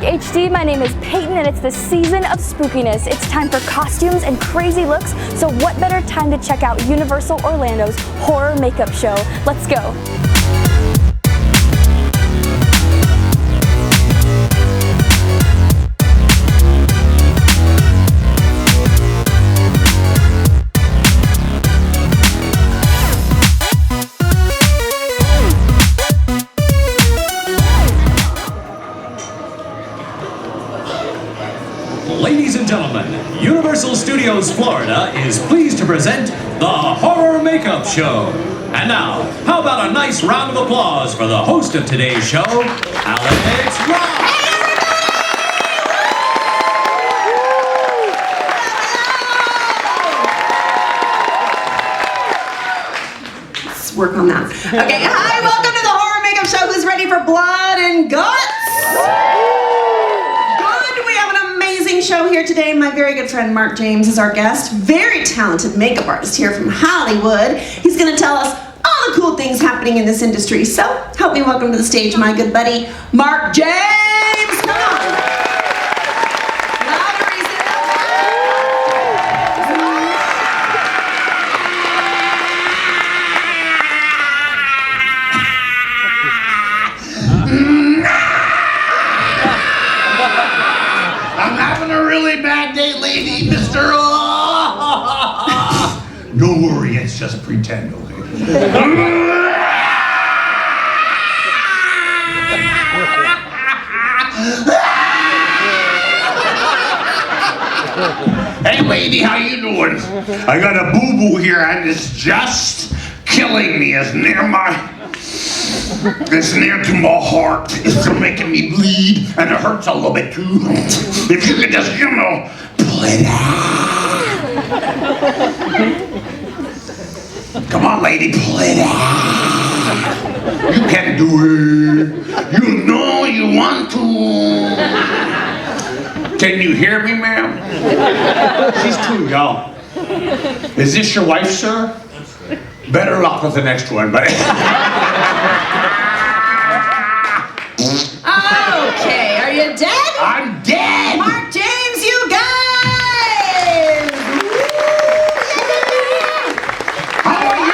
ThemeParkHD. My name is Peyton and it's the season of spookiness. It's time for costumes and crazy looks, so what better time to check out Universal Orlando's horror makeup show. Let's go. Ladies and gentlemen, Universal Studios Florida is pleased to present the Horror Makeup Show. And now, how about a nice round of applause for the host of today's show, Alex Ross. Let's work on that. Okay, hi, welcome to the Horror Makeup Show. Who's ready for blood and guts? Show here today. My very good friend Mark James is our guest. Very talented makeup artist here from Hollywood. He's going to tell us all the cool things happening in this industry. So help me welcome to the stage my good buddy Mark James. Come on. Bad day, lady, mister. Don't worry, it's just pretend, okay? Hey, lady, how you doing? I got a boo-boo here, and it's just killing me. It's near to my heart. It's making me bleed, and it hurts a little bit too. If you could just, pull it out. Come on, lady, pull it out. You can do it. You know you want to. Can you hear me, ma'am? She's too young. Is this your wife, sir? Better luck with the next one, but... Okay, are you dead? I'm dead! Mark James, you guys! How are you?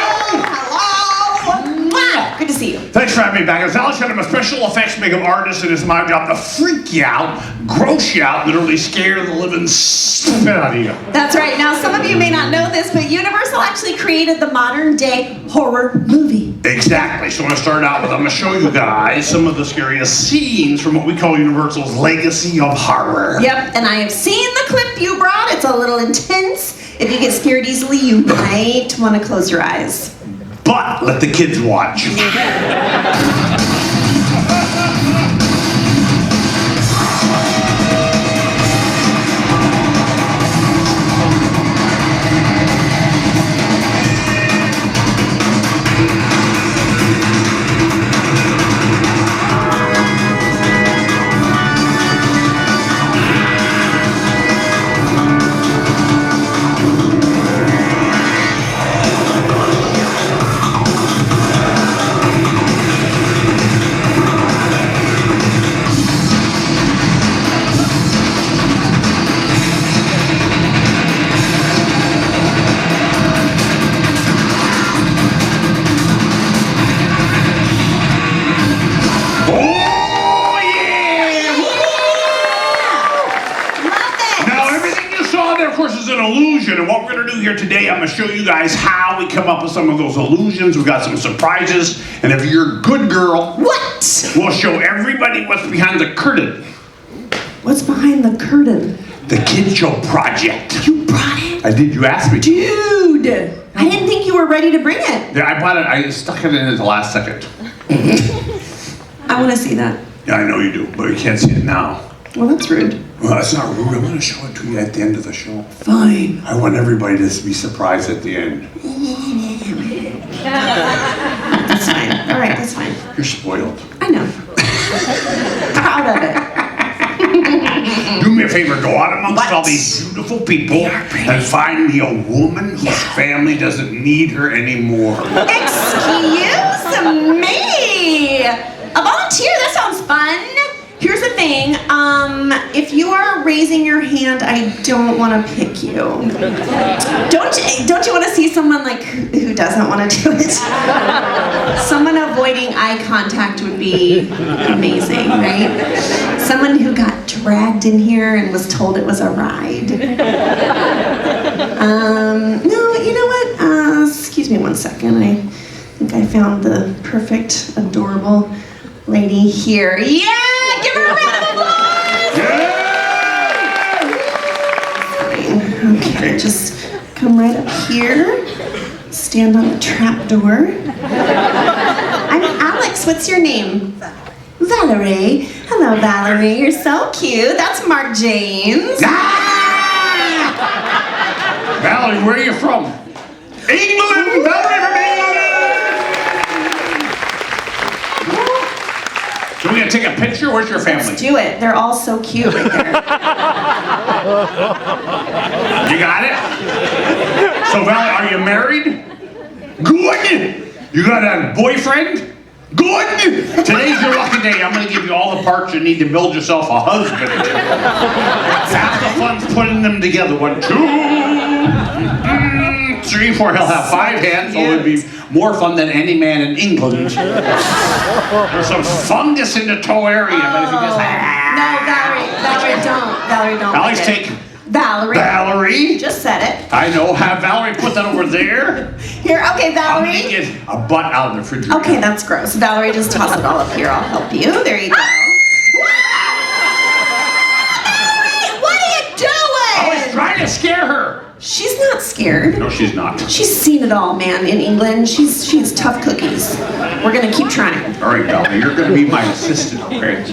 Hello! Wow, good to see you. Thanks for having me back. As Alex said, I'm a special effects makeup artist, and it's my job to freak you out, gross you out, literally scare the living spit out of you. That's right. Now, some of you may not know this, but Universal actually created the modern day horror movie. Exactly. So I'm going to start out with, I'm going to show you guys some of the scariest scenes from what we call Universal's legacy of horror. Yep, and I have seen the clip you brought. It's a little intense. If you get scared easily, you might want to close your eyes. But let the kids watch. And what we're going to do here today, I'm going to show you guys how we come up with some of those illusions. We've got some surprises, and if you're a good girl, we'll show everybody what's behind the curtain. What's behind the curtain? The Kid Show Project. You brought it? I did. You asked me to. Dude! I didn't think you were ready to bring it. Yeah, I bought it. I stuck it in at the last second. I want to see that. Yeah, I know you do, but you can't see it now. Well, that's rude. Well, it's not rude. I'm going to show it to you at the end of the show. Fine. I want everybody to be surprised at the end. That's fine. All right, that's fine. You're spoiled. I know. Proud of it. Do me a favor. Go out amongst all these beautiful people and find me a woman whose family doesn't need her anymore. Excuse me. A volunteer? That sounds fun. Here's the thing, if you are raising your hand, I don't want to pick you. Don't you want to see someone like who doesn't want to do it? Someone avoiding eye contact would be amazing, right? Someone who got dragged in here and was told it was a ride. No, you know what? Excuse me one second. I think I found the perfect, adorable lady here. Yeah! Give her a round of applause! Yeah! Okay, just come right up here. Stand on the trap door. I'm Alex. What's your name? Valerie. Hello, Valerie. You're so cute. That's Mark James. Valerie, where are you from? England! Valerie from England! So we're gonna take a picture? Where's your family? Let's do it. They're all so cute right there. You got it? So Valerie, are you married? Good! You got a boyfriend? Good! Today's your lucky day. I'm gonna give you all the parts you need to build yourself a husband. Half the fun's putting them together. 1, 2, 3, 4. He'll have 5 hands, so it'll be more fun than any man in England. There's some fungus in the toe area, but if you just... No, Valerie, don't. Valerie, don't. Alex, take... Valerie. Valerie. Just said it. I know. Have Valerie put that over there. Here, okay, I'm Valerie. gonna get a butt out of the refrigerator. Okay, that's gross. Valerie, just toss it all up here. I'll help you. There you go. Valerie, what are you doing? I was trying to scare her. She's not scared. No, she's not. She's seen it all, man, in England. She's tough cookies. We're gonna keep trying. All right, Valerie, you're gonna be my assistant, okay?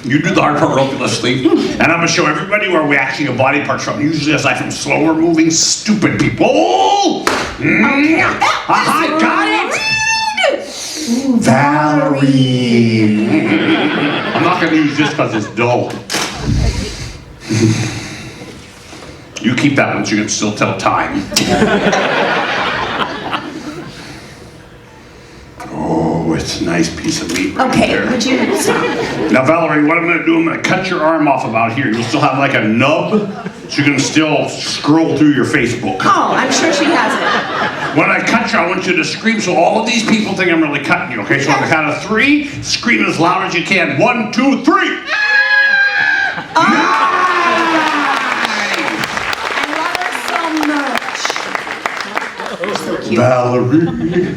You do the hard part real realistically, and I'm gonna show everybody where we actually get body parts from. Usually aside from slower moving, stupid people. Okay. I got it! Ooh, Valerie. I'm not gonna use this because it's dull. You keep that one so you can still tell time. Oh, it's a nice piece of meat right Okay, there. would you stop? Now, Valerie, what I'm going to do, I'm going to cut your arm off about here. You'll still have like a nub, so you can still scroll through your Facebook. Oh, I'm sure she has it. When I cut you, I want you to scream so all of these people think I'm really cutting you, okay? So on the count of 3, scream as loud as you can. 1, 2, 3! So cute. Valerie.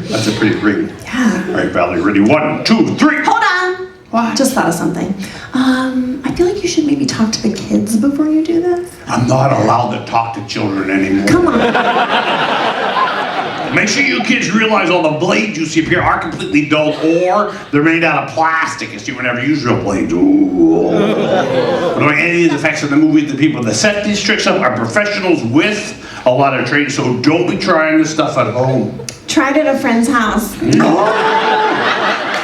That's a pretty ring. Yeah. All right, Valerie, ready? 1, 2, 3! Hold on. What? Just thought of something. I feel like you should maybe talk to the kids before you do this. I'm not allowed to talk to children anymore. Come on. Make sure you kids realize all the blades you see up here are completely dull, or they're made out of plastic. You see, we never use real blades. Ooh. Doing any of these effects in the movie, the people that set these tricks up are professionals with a lot of training, so don't be trying this stuff at home. Tried it at a friend's house.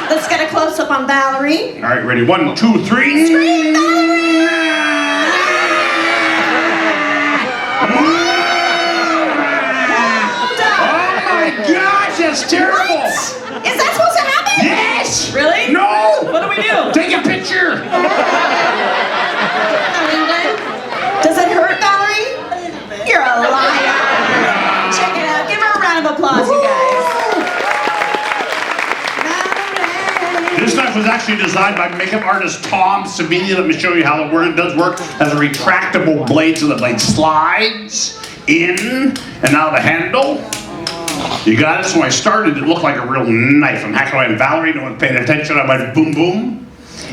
Let's get a close-up on Valerie. All right, ready? 1, 2, 3. Scream, Valerie! Oh my gosh, that's terrible! What? Is that supposed to happen? Yes! Really? No! What do we do? Take a picture! Does it hurt, Valerie? You're a liar. Check it out. Give her a round of applause, you guys. This knife was actually designed by makeup artist Tom Savini. Let me show you how it does work. It has a retractable blade, so the blade slides in and out of the handle. You got it? So when I started, it looked like a real knife. I'm hacking away, and Valerie, no one paid attention. I went boom, boom.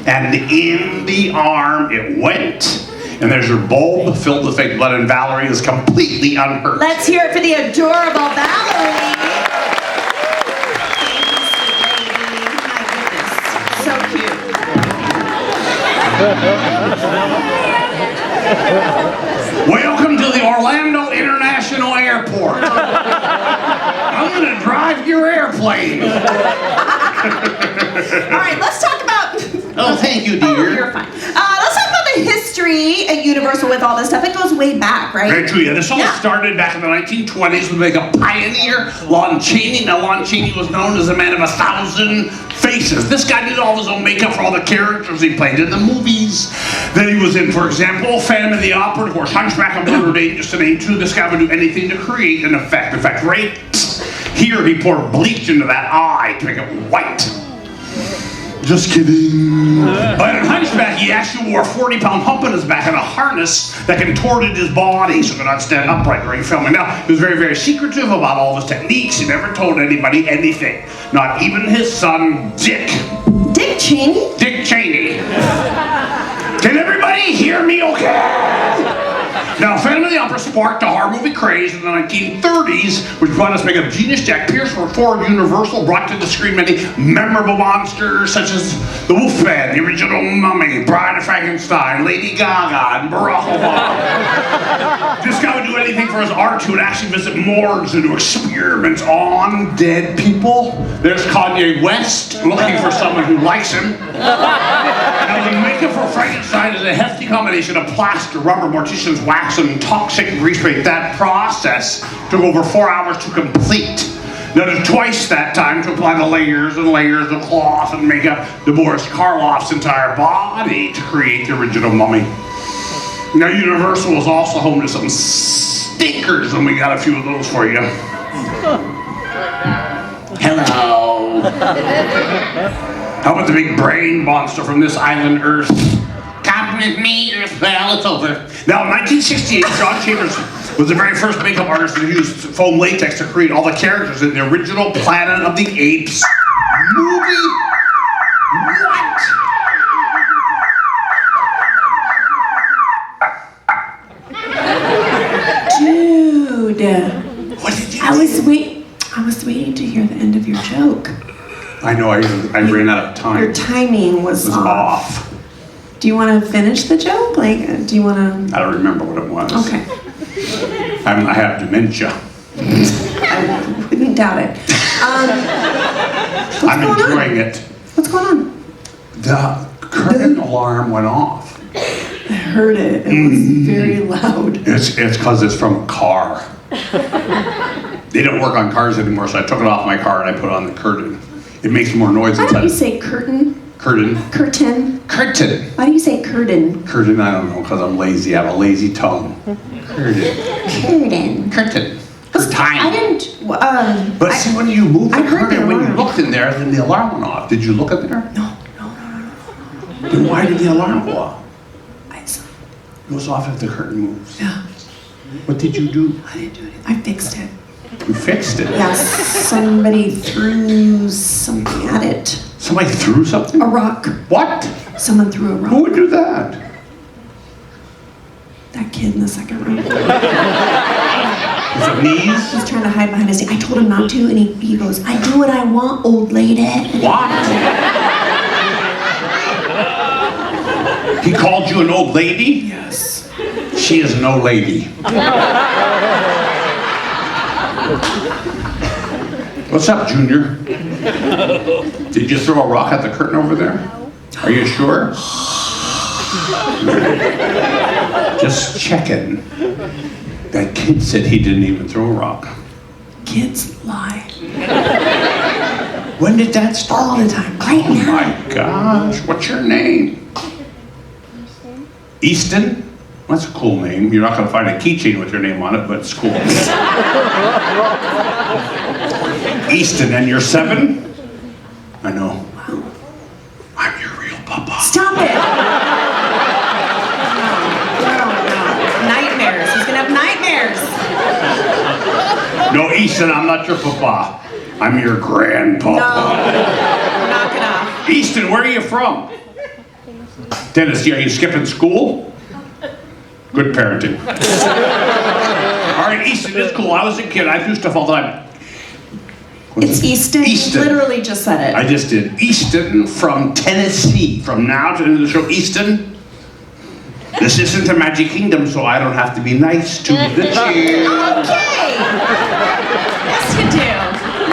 And in the arm, it went. And there's your bulb filled with fake blood, and Valerie is completely unhurt. Let's hear it for the adorable Valerie. So cute. Welcome to the Orlando International Airport. I'm gonna drive your airplane. All right, let's talk about... Oh, thank you, dear. Oh, you're fine. Let's talk about the history at Universal with all this stuff. It goes way back, right? Very true, yeah. This all Yeah. started back in the 1920s with like a pioneer, Lon Chaney. Now, Lon Chaney was known as a man of 1,000 faces. This guy did all his own makeup for all the characters he played in the movies. Then he was in, for example, Phantom of the Opera, of course, Hunchback of Notre Dame, just to name two. This guy would do anything to create an effect. In fact, right here he poured bleach into that eye to make it white. Just kidding. But in Hunchback, he actually wore a 40-pound hump on his back and a harness that contorted his body so he could not stand upright during filming. Now, he was very, very secretive about all of his techniques. He never told anybody anything. Not even his son, Dick. Dick Cheney? Dick Cheney. Can everybody hear me okay? Now, Phantom of the Opera sparked a horror movie craze in the 1930s, which brought us makeup genius Jack Pierce for Ford Universal, brought to the screen many memorable monsters such as the Wolfman, the original Mummy, Bride of Frankenstein, Lady Gaga, and Barack Obama. This guy would do anything for his art. He would actually visit morgues and do experiments on dead people. There's Kanye West looking for someone who likes him. Now, the makeup for Frankenstein is a hefty combination of plaster, rubber, mortician's wax, and toxic grease paint. That process took over 4 hours to complete. Now, there's twice that time to apply the layers and layers of cloth and makeup to Boris Karloff's entire body to create the original Mummy. Now, Universal was also home to some stinkers, and we got a few of those for you. Hello. How about the big brain monster from this island, Earth? Come with me, Earth. Well, it's over. Now, in 1968, John Chambers was the very first makeup artist to use foam latex to create all the characters in the original Planet of the Apes movie. What? Dude. What did you I was waiting to hear the end of your joke. I know, I ran out of time. Your timing was off. Do you want to finish the joke? Like, do you want to? I don't remember what it was. Okay. I have dementia. I wouldn't doubt it. I'm enjoying it. What's going on? The curtain alarm went off. I heard it. It was very loud. It's because it's from a car. They don't work on cars anymore, so I took it off my car and I put it on the curtain. It makes more noise Why inside. don't you say curtain? Curtain. Curtain. Curtain. Why do you say curtain? Curtain, I don't know, because I'm lazy. I have a lazy tongue. Curtain. Curtain. Curtain. I Curtain. didn't. But see, when you moved the I heard the curtain, when you alarm. looked in there, then the alarm went off. Did you look in there? No. Then why did the alarm go off? It It goes off if the curtain moves. Yeah. What did you do? I didn't do anything. I fixed it. You fixed it. Yeah, somebody threw something at it. Somebody threw something? A rock. What? Someone threw a rock. Who would do that? That kid in the second row. Is it knees? He's trying to hide behind his knee. I told him not to, and he goes, I do what I want, old lady. What? He called you an old lady? Yes. She is no lady. What's up, Junior? Did you throw a rock at the curtain over there? Are you sure? Just checking. That kid said he didn't even throw a rock. Kids lie. When did that start? All the time. Right Oh now. my gosh, what's your name? Easton? That's a cool name. You're not going to find a keychain with your name on it, but it's cool. Easton, and you're 7? I know. Wow. I'm your real papa. Stop it. No. Nightmares. He's going to have nightmares. No, Easton, I'm not your papa. I'm your grandpapa. No. Knock it off. Easton, where are you from? Tennessee. Are you skipping school? Good parenting. All right, Easton, it's cool. I was a kid. I do stuff all the time. It's Easton. Easton. You literally just said it. I just did. Easton from Tennessee. From now to the end of the show, Easton. This isn't a Magic Kingdom, so I don't have to be nice to the chair. Okay. Yes, you do.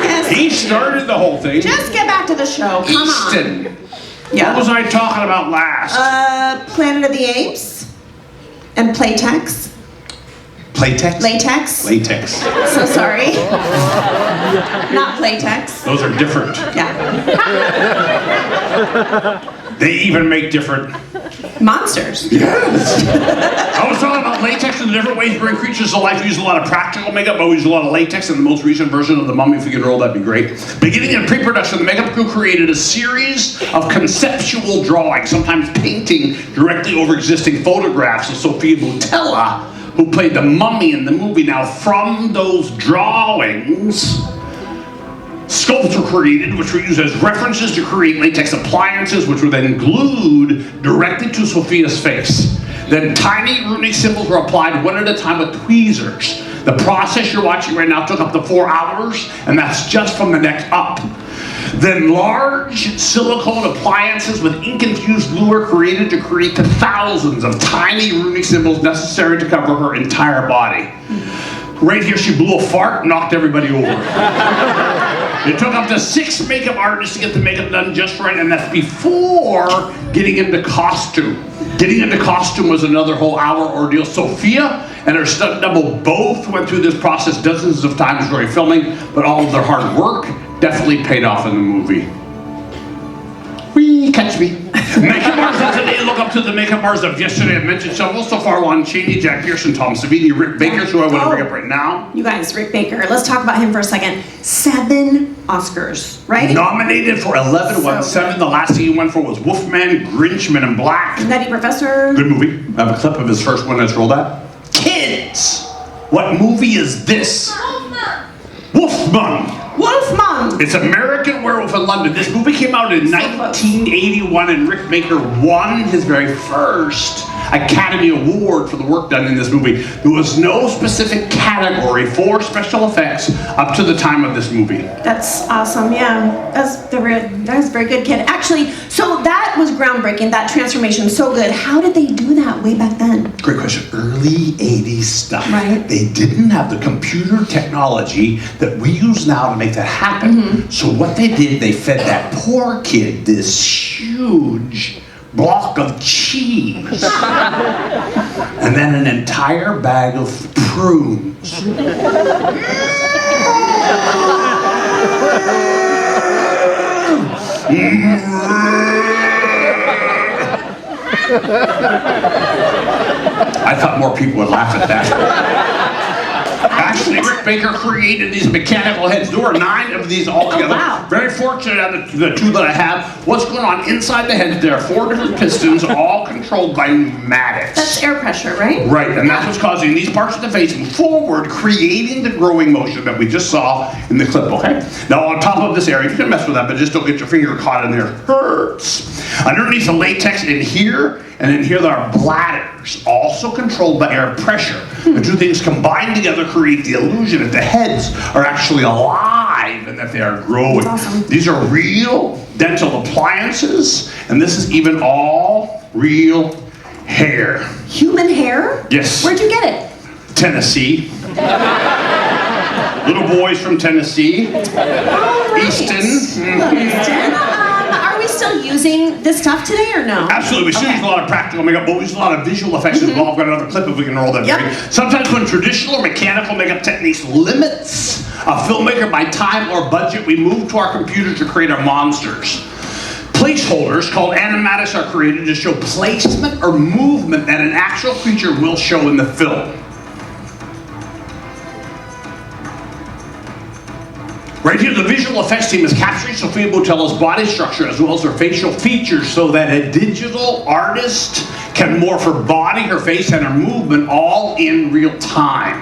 Yes. He started the whole thing. Just get back to the show. Come Easton. on. Yeah. What was I talking about last? Planet of the Apes. And Playtex. Playtex? Latex. Latex. So sorry. Not Playtex. Those are different. Yeah. They even make different monsters. Yes. I was talking about latex and the different ways to bring creatures to life. We use a lot of practical makeup, but we use a lot of latex in the most recent version of The Mummy. If we can roll, that'd be great. Beginning in pre-production, the makeup crew created a series of conceptual drawings, sometimes painting directly over existing photographs of Sophia Boutella, who played the mummy in the movie. Now, from those drawings, sculpts were created, which were used as references to create latex appliances, which were then glued directly to Sophia's face. Then tiny runic symbols were applied one at a time with tweezers. The process you're watching right now took up to 4 hours, and that's just from the neck up. Then large silicone appliances with ink-infused glue were created to create the thousands of tiny runic symbols necessary to cover her entire body. Right here, she blew a fart, knocked everybody over. It took up to 6 makeup artists to get the makeup done just right, and that's before getting into costume. Getting into costume was another whole hour ordeal. Sophia and her stunt double both went through this process dozens of times during filming, but all of their hard work definitely paid off in the movie. Wee, catch me. Makeup artists of today look up to the makeup artists of yesterday. I've mentioned several so far: Lon Chaney, Jack Pearson, Tom Savini, Rick Baker, who I want to bring up right now. You guys, Rick Baker. Let's talk about him for a second. 7 Oscars, right? Nominated for 11, won 7. The last thing he won for was Wolfman, Grinch, Men in Black. Nutty Professor. Good movie. I have a clip of his first one. Let's roll that. Kids, what movie is this? Wolfman. Wolfman. It's American Werewolf in London. This movie came out in 1981, and Rick Baker won his very first Academy Award for the work done in this movie. There was no specific category for special effects up to the time of this movie. That's awesome, yeah. That was a very good, kid. Actually, so that was groundbreaking, that transformation, so good. How did they do that way back then? Great question. Early 80s stuff. Right. They didn't have the computer technology that we use now to make that happen. So what they did, they fed that poor kid this huge block of cheese and then an entire bag of prunes. I thought more people would laugh at that. Actually, Rick Baker created these mechanical heads. There were 9 of these altogether. Oh, wow. Very fortunate at the 2 that I have. What's going on inside the head? There are 4 different pistons, all controlled by pneumatics. That's air pressure, right? Right, and that's what's causing these parts of the face to move forward, creating the growing motion that we just saw in the clip, okay? Now, on top of this area, you can mess with that, but just don't get your finger caught in there. It hurts. Underneath the latex in here, and in here there are bladders, also controlled by air pressure. The 2 things combined together create the illusion that the heads are actually alive and that they are growing. That's awesome. These are real dental appliances, and this is even all real hair. Human hair? Yes. Where'd you get it? Tennessee. Little boys from Tennessee. Oh, right. Easton. Easton. Are we still using this stuff today or no? Absolutely. We still use a lot of practical makeup, but we use a lot of visual effects as well. I've got another clip if we can roll that. Yep. Sometimes when traditional or mechanical makeup techniques limits a filmmaker by time or budget, we move to our computer to create our monsters. Placeholders called animatics are created to show placement or movement that an actual creature will show in the film. Right here, the visual effects team is capturing Sophia Boutella's body structure as well as her facial features so that a digital artist can morph her body, her face, and her movement all in real time.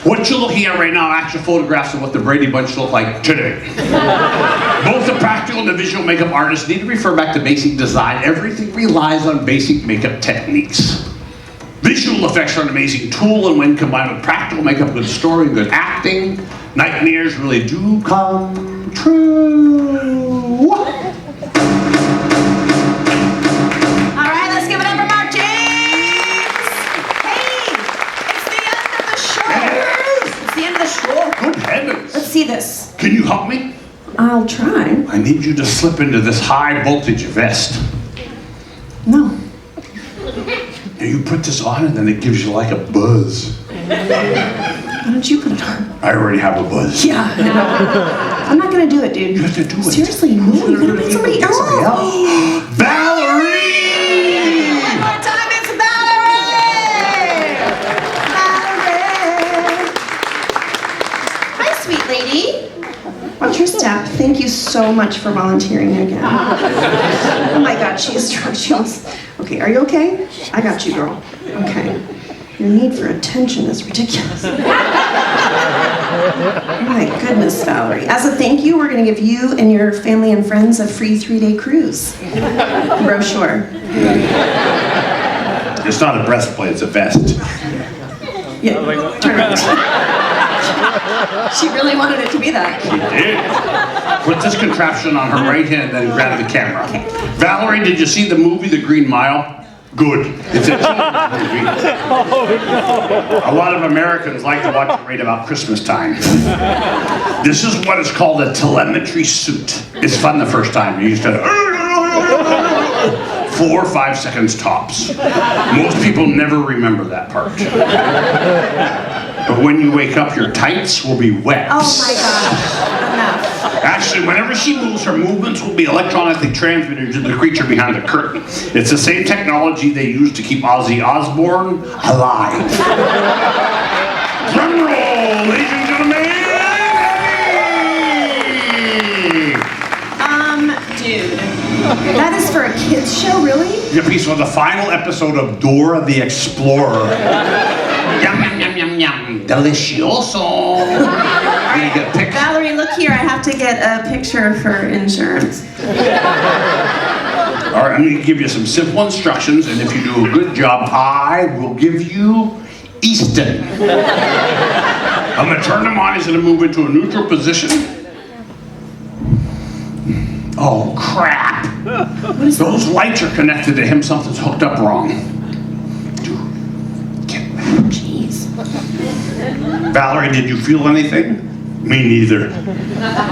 What you're looking at right now are actual photographs of what the Brady Bunch look like today. Both the practical and the visual makeup artists need to refer back to basic design. Everything relies on basic makeup techniques. Visual effects are an amazing tool, and when combined with practical makeup, good story, and good acting, nightmares really do come true. All right, let's give it up for Mark James. Hey, it's the end of the show. It's the end of the show. Good heavens. Let's see this. Can you help me? I'll try. I need you to slip into this high voltage vest. No. And you put this on and then it gives you like a buzz. Why don't you put it on? I already have a buzz. Yeah. I'm not gonna do it, dude. You have to do it. Seriously, no. You gotta put somebody else. Valerie! so much for volunteering again. Oh my God, she is drunk. Okay, are you okay? I got you, girl. Okay. Your need for attention is ridiculous. My goodness, Valerie. As a thank you, we're going to give you and your family and friends a free 3-day cruise. Brochure. It's not a breastplate, it's a vest. Yeah, turn around. She really wanted it to be that. She did. Put this contraption on her right hand, then grab the camera. Okay. Valerie, did you see the movie The Green Mile? Good. It's a teen movie. A lot of Americans like to watch it right about Christmas time. This is what is called a telemetry suit. It's fun the first time. You used to 4 or 5 seconds tops. Most people never remember that part. But when you wake up, your tights will be wet. Oh my gosh, enough. Actually, whenever she moves, her movements will be electronically transmitted to the creature behind the curtain. It's the same technology they use to keep Ozzy Osbourne alive. Drum roll, ladies and gentlemen! Dude. That is for a kids show, really? It's a piece of the final episode of Dora the Explorer. Yum, yum, yum, yum, yum. Delicioso. You get a pic. Valerie, look here. I have to get a picture for insurance. All right, I'm going to give you some simple instructions, and if you do a good job, I will give you Easton. I'm going to turn him on. He's going to move into a neutral position. Oh, crap. Those lights are connected to him. Something's hooked up wrong. Jeez. Valerie, did you feel anything? Me neither.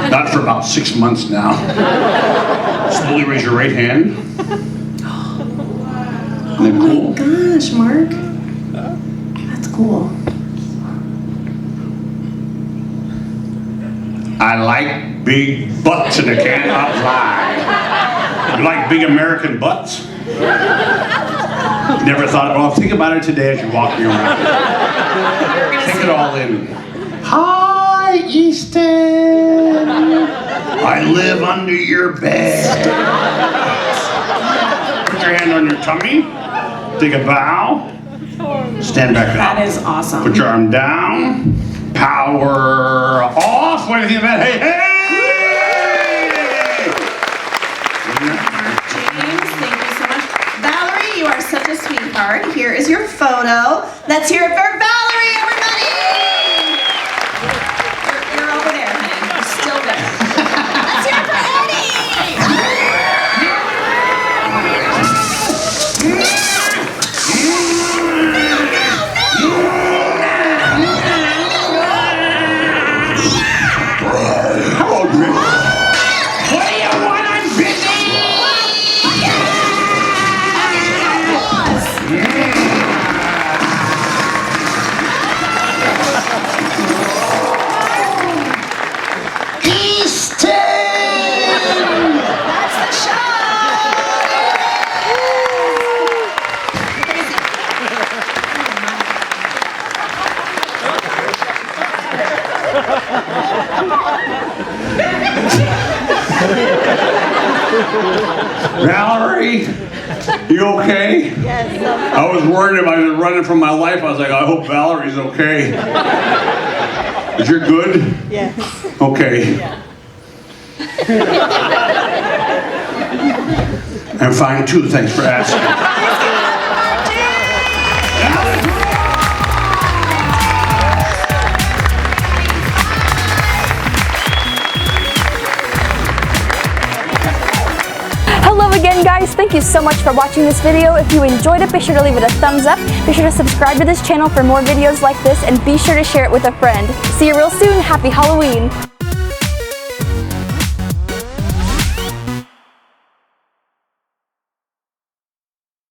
Not for about 6 months now. Slowly raise your right hand. Oh my gosh, Mark. That's cool. I like big butts and I cannot lie. You like big American butts? Never thought, well, think about it today as you walk me around. Take it all in. Hi, Easton. I live under your bed. Put your hand on your tummy. Take a bow. Stand back up. That is awesome. Put your arm down. Power off. What do you think of that? Hey, hey! James, thank you so much. Valerie, you are such a sweetheart. Here is your photo. Let's hear it for Valerie, everybody! You're over there, honey. You're still there. Let's hear it for Eddie! Hello, Grim. What do you want? I'm busy! Easton! That's the show! Valerie, you okay? Yes. I was worried if I was running from my life. I was like, I hope Valerie's okay. Is you good? Yes. Okay. Yeah. I'm fine too, thanks for asking. Hello again, guys. Thank you so much for watching this video. If you enjoyed it, be sure to leave it a thumbs up. Be sure to subscribe to this channel for more videos like this, and be sure to share it with a friend. See you real soon. Happy Halloween.